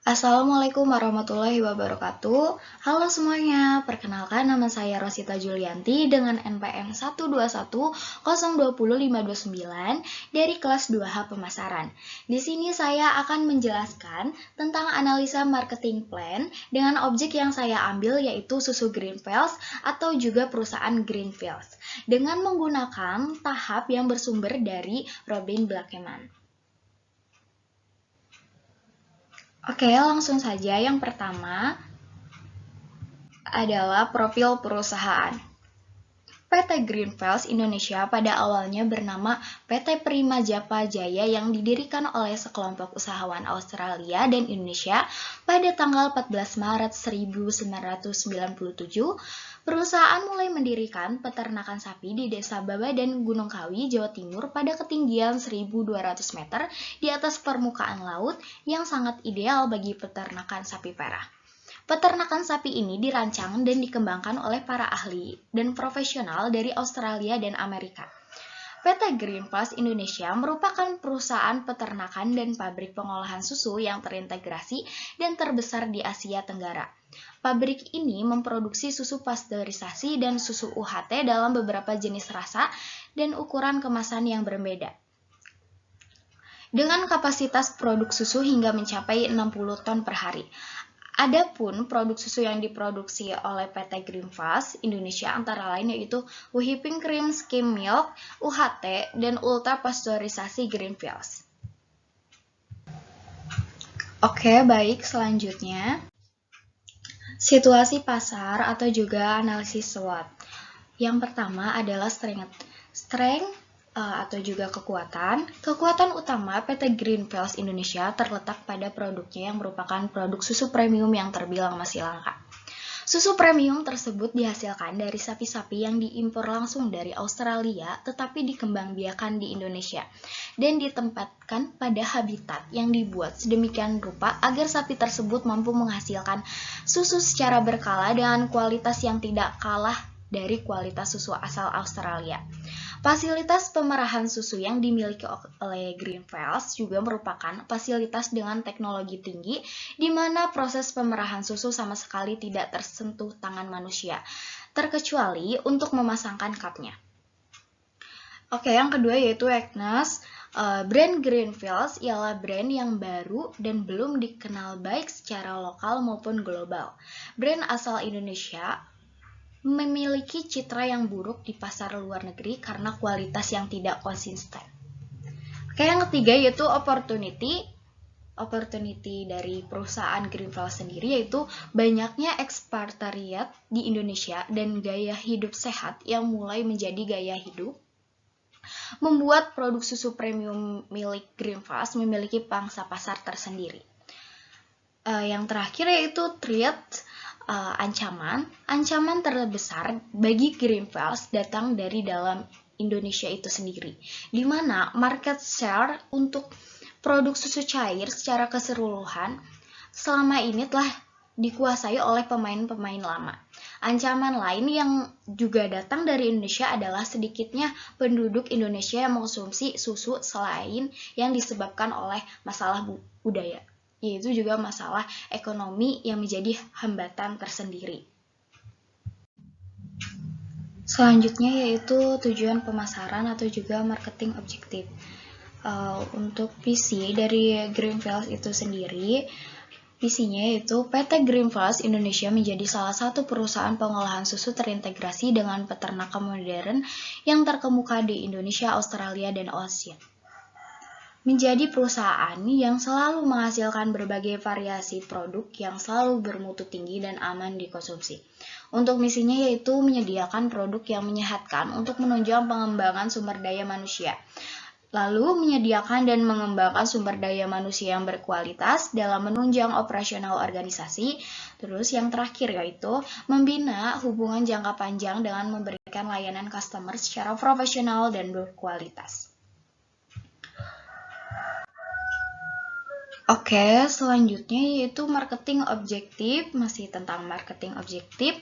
Assalamualaikum warahmatullahi wabarakatuh. Halo semuanya, perkenalkan nama saya Rosita Julianti dengan NPM 121020529 dari kelas 2H Pemasaran. Di sini saya akan menjelaskan tentang analisa marketing plan dengan objek yang saya ambil yaitu susu Greenfields atau juga perusahaan Greenfields dengan menggunakan tahap yang bersumber dari Robin Blackman. Oke, langsung saja. Yang pertama adalah profil perusahaan. PT Greenfields Indonesia pada awalnya bernama PT Prima Japa Jaya yang didirikan oleh sekelompok usahawan Australia dan Indonesia pada tanggal 14 Maret 1997. Perusahaan mulai mendirikan peternakan sapi di Desa Babadan, Gunung Kawi, Jawa Timur pada ketinggian 1.200 meter di atas permukaan laut yang sangat ideal bagi peternakan sapi perah. Peternakan sapi ini dirancang dan dikembangkan oleh para ahli dan profesional dari Australia dan Amerika. PT Greenfields Indonesia merupakan perusahaan peternakan dan pabrik pengolahan susu yang terintegrasi dan terbesar di Asia Tenggara. Pabrik ini memproduksi susu pasteurisasi dan susu UHT dalam beberapa jenis rasa dan ukuran kemasan yang berbeda. Dengan kapasitas produk susu hingga mencapai 60 ton per hari. Adapun produk susu yang diproduksi oleh PT Greenfields Indonesia antara lain yaitu whipping cream, skim milk, UHT, dan ultra pasteurisasi Greenfields. Oke, baik, selanjutnya situasi pasar atau juga analisis SWOT. Yang pertama adalah strength atau juga kekuatan. Kekuatan utama PT Greenfields Indonesia terletak pada produknya yang merupakan produk susu premium yang terbilang masih langka. Susu premium tersebut dihasilkan dari sapi-sapi yang diimpor langsung dari Australia tetapi dikembangbiakan di Indonesia dan ditempatkan pada habitat yang dibuat sedemikian rupa agar sapi tersebut mampu menghasilkan susu secara berkala dengan kualitas yang tidak kalah dari kualitas susu asal Australia. Fasilitas pemerahan susu yang dimiliki oleh Greenfields juga merupakan fasilitas dengan teknologi tinggi di mana proses pemerahan susu sama sekali tidak tersentuh tangan manusia, terkecuali untuk memasangkan cupnya. Oke, yang kedua yaitu Agnes. Brand Greenfields ialah brand yang baru dan belum dikenal baik secara lokal maupun global. Brand asal Indonesia memiliki citra yang buruk di pasar luar negeri karena kualitas yang tidak konsisten. Oke, yang ketiga yaitu opportunity dari perusahaan Greenfields sendiri yaitu banyaknya ekspatriat di Indonesia dan gaya hidup sehat yang mulai menjadi gaya hidup membuat produk susu premium milik Greenfields memiliki pangsa pasar tersendiri. Yang terakhir yaitu threat. Ancaman terbesar bagi Greenfields datang dari dalam Indonesia itu sendiri, di mana market share untuk produk susu cair secara keseluruhan selama ini telah dikuasai oleh pemain-pemain lama. Ancaman lain yang juga datang dari Indonesia adalah sedikitnya penduduk Indonesia yang mengkonsumsi susu selain yang disebabkan oleh masalah budaya, yaitu juga masalah ekonomi yang menjadi hambatan tersendiri. Selanjutnya yaitu tujuan pemasaran atau juga marketing objektif. Untuk visi dari Greenfields itu sendiri, visinya yaitu PT Greenfields Indonesia menjadi salah satu perusahaan pengolahan susu terintegrasi dengan peternakan modern yang terkemuka di Indonesia, Australia, dan Asia. Menjadi perusahaan yang selalu menghasilkan berbagai variasi produk yang selalu bermutu tinggi dan aman dikonsumsi. Untuk misinya yaitu menyediakan produk yang menyehatkan untuk menunjang pengembangan sumber daya manusia. Lalu menyediakan dan mengembangkan sumber daya manusia yang berkualitas dalam menunjang operasional organisasi. Terus yang terakhir yaitu membina hubungan jangka panjang dengan memberikan layanan customer secara profesional dan berkualitas. Oke, selanjutnya yaitu marketing objektif, masih tentang marketing objektif.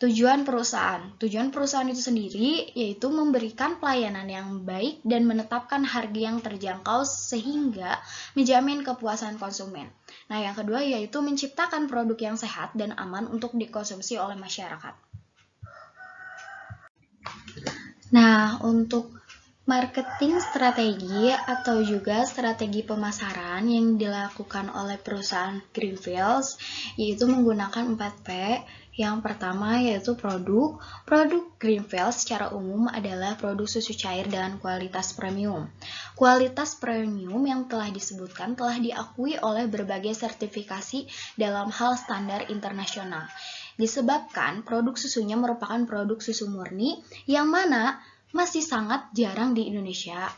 Tujuan perusahaan itu sendiri yaitu memberikan pelayanan yang baik dan menetapkan harga yang terjangkau sehingga menjamin kepuasan konsumen. Nah, yang kedua yaitu menciptakan produk yang sehat dan aman untuk dikonsumsi oleh masyarakat. Nah, untuk marketing strategi atau juga strategi pemasaran yang dilakukan oleh perusahaan Greenfields yaitu menggunakan 4P. Yang pertama yaitu produk. Produk Greenfields secara umum adalah produk susu cair dengan kualitas premium. Kualitas premium yang telah disebutkan telah diakui oleh berbagai sertifikasi dalam hal standar internasional. Disebabkan produk susunya merupakan produk susu murni yang mana masih sangat jarang di Indonesia.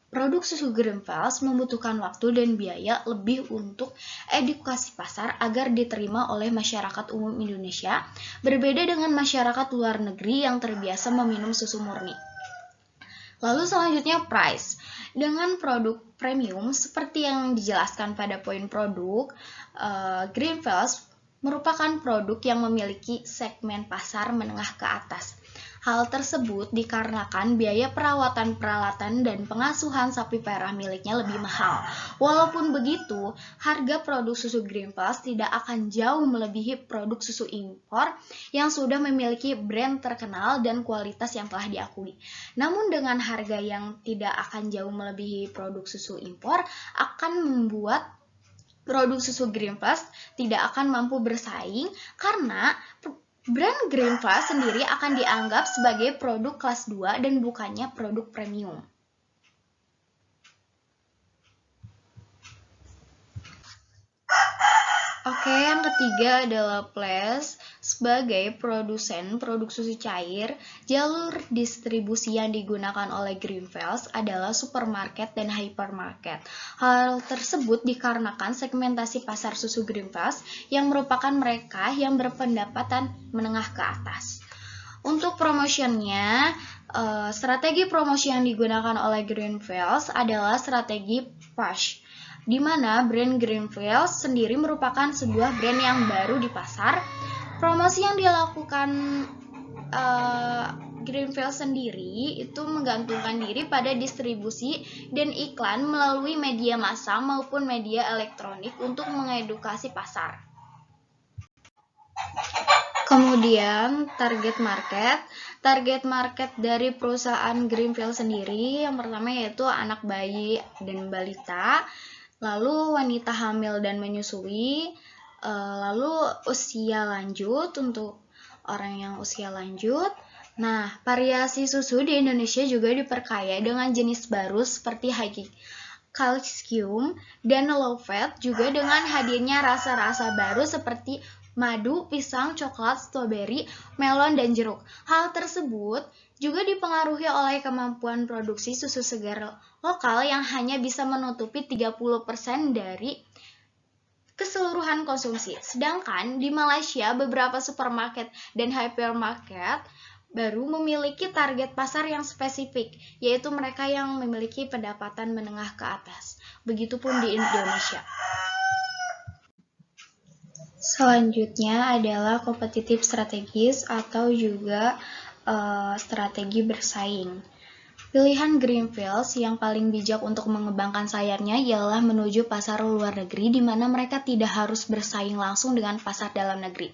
Produk susu Greenfields membutuhkan waktu dan biaya lebih untuk edukasi pasar agar diterima oleh masyarakat umum Indonesia, berbeda dengan masyarakat luar negeri yang terbiasa meminum susu murni. Lalu selanjutnya price. Dengan produk premium seperti yang dijelaskan pada poin produk, Greenfields merupakan produk yang memiliki segmen pasar menengah ke atas. Hal tersebut dikarenakan biaya perawatan peralatan dan pengasuhan sapi perah miliknya lebih mahal. Walaupun begitu, harga produk susu Greenfields tidak akan jauh melebihi produk susu impor yang sudah memiliki brand terkenal dan kualitas yang telah diakui. Namun dengan harga yang tidak akan jauh melebihi produk susu impor akan membuat produk susu Greenfields tidak akan mampu bersaing karena brand Greenfields sendiri akan dianggap sebagai produk kelas 2 dan bukannya produk premium. Oke, yang ketiga adalah Place. Sebagai produsen produk susu cair, jalur distribusi yang digunakan oleh Greenfields adalah supermarket dan hypermarket. Hal tersebut dikarenakan segmentasi pasar susu Greenfields yang merupakan mereka yang berpendapatan menengah ke atas. Untuk promotionnya, strategi promosi yang digunakan oleh Greenfields adalah strategi push, di mana brand Greenfields sendiri merupakan sebuah brand yang baru di pasar. Promosi yang dilakukan Greenfields sendiri itu menggantungkan diri pada distribusi dan iklan melalui media massa maupun media elektronik untuk mengedukasi pasar. Kemudian target market. Target market dari perusahaan Greenfields sendiri yang pertama yaitu anak bayi dan balita, lalu wanita hamil dan menyusui, lalu usia lanjut untuk orang yang usia lanjut. Nah, variasi susu di Indonesia juga diperkaya dengan jenis baru seperti high calcium dan low fat, juga dengan hadirnya rasa-rasa baru seperti madu, pisang, coklat, stroberi, melon, dan jeruk. Hal tersebut juga dipengaruhi oleh kemampuan produksi susu segar lokal yang hanya bisa menutupi 30% dari keseluruhan konsumsi. Sedangkan di Malaysia, beberapa supermarket dan hypermarket baru memiliki target pasar yang spesifik, yaitu mereka yang memiliki pendapatan menengah ke atas. Begitupun di Indonesia. Selanjutnya adalah kompetitif strategis atau juga strategi bersaing. Pilihan Greenfields yang paling bijak untuk mengembangkan sayapnya ialah menuju pasar luar negeri di mana mereka tidak harus bersaing langsung dengan pasar dalam negeri.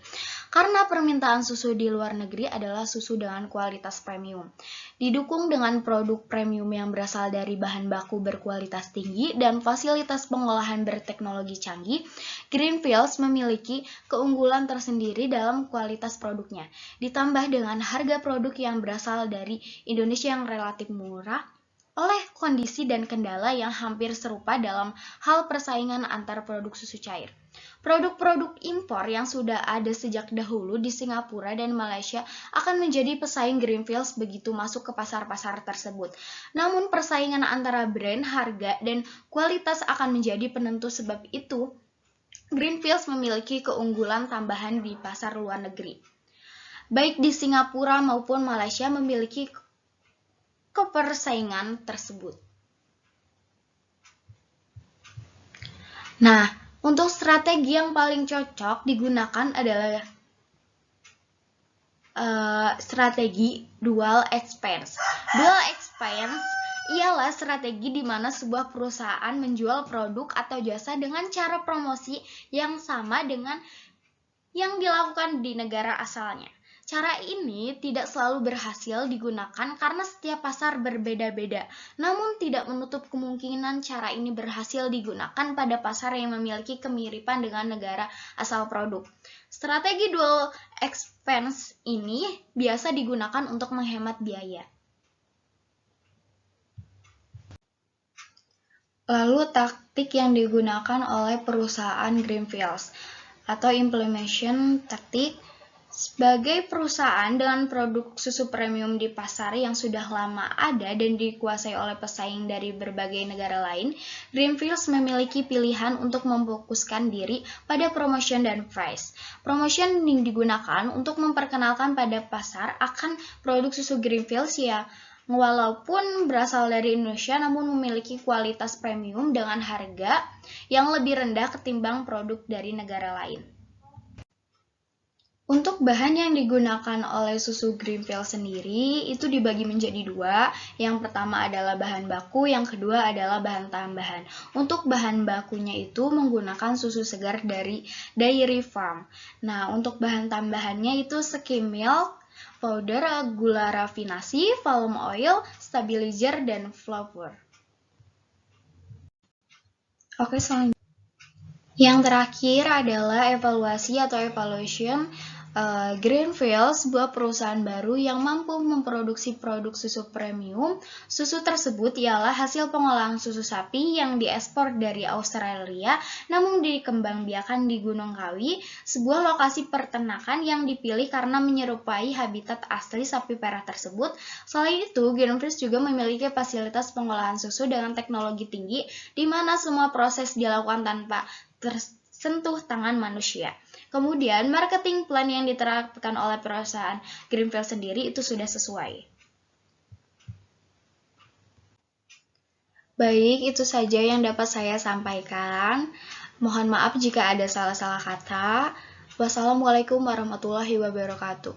Karena permintaan susu di luar negeri adalah susu dengan kualitas premium. Didukung dengan produk premium yang berasal dari bahan baku berkualitas tinggi dan fasilitas pengolahan berteknologi canggih, Greenfields memiliki keunggulan tersendiri dalam kualitas produknya. Ditambah dengan harga produk yang berasal dari Indonesia yang relatif murah, oleh kondisi dan kendala yang hampir serupa dalam hal persaingan antar produk susu cair. Produk-produk impor yang sudah ada sejak dahulu di Singapura dan Malaysia akan menjadi pesaing Greenfields begitu masuk ke pasar-pasar tersebut. Namun persaingan antara brand, harga, dan kualitas akan menjadi penentu. Sebab itu, Greenfields memiliki keunggulan tambahan di pasar luar negeri. Baik di Singapura maupun Malaysia memiliki kepersaingan tersebut. Nah, untuk strategi yang paling cocok digunakan adalah strategi dual expense. Dual expense ialah strategi di mana sebuah perusahaan menjual produk atau jasa dengan cara promosi yang sama dengan yang dilakukan di negara asalnya. Cara ini tidak selalu berhasil digunakan karena setiap pasar berbeda-beda, namun tidak menutup kemungkinan cara ini berhasil digunakan pada pasar yang memiliki kemiripan dengan negara asal produk. Strategi dual expense ini biasa digunakan untuk menghemat biaya. Lalu taktik yang digunakan oleh perusahaan Greenfields atau implementation tactic. Sebagai perusahaan dengan produk susu premium di pasar yang sudah lama ada dan dikuasai oleh pesaing dari berbagai negara lain, Greenfields memiliki pilihan untuk memfokuskan diri pada promotion dan price. Promotion yang digunakan untuk memperkenalkan pada pasar akan produk susu Greenfields ya, walaupun berasal dari Indonesia namun memiliki kualitas premium dengan harga yang lebih rendah ketimbang produk dari negara lain. Untuk bahan yang digunakan oleh susu Greenfields sendiri itu dibagi menjadi dua. Yang pertama adalah bahan baku, yang kedua adalah bahan tambahan. Untuk bahan bakunya itu menggunakan susu segar dari dairy farm. Nah, untuk bahan tambahannya itu skim milk, powder, gula rafinasi, palm oil, stabilizer, dan flavor. Oke, selanjutnya. Yang terakhir adalah evaluasi atau evaluation. Greenfields, sebuah perusahaan baru yang mampu memproduksi produk susu premium. Susu tersebut ialah hasil pengolahan susu sapi yang diekspor dari Australia, namun dikembangbiakan di Gunung Kawi, sebuah lokasi peternakan yang dipilih karena menyerupai habitat asli sapi perah tersebut. Selain itu, Greenfields juga memiliki fasilitas pengolahan susu dengan teknologi tinggi, di mana semua proses dilakukan tanpa tersentuh tangan manusia. Kemudian, marketing plan yang diterapkan oleh perusahaan Greenfields sendiri itu sudah sesuai. Baik, itu saja yang dapat saya sampaikan. Mohon maaf jika ada salah-salah kata. Wassalamualaikum warahmatullahi wabarakatuh.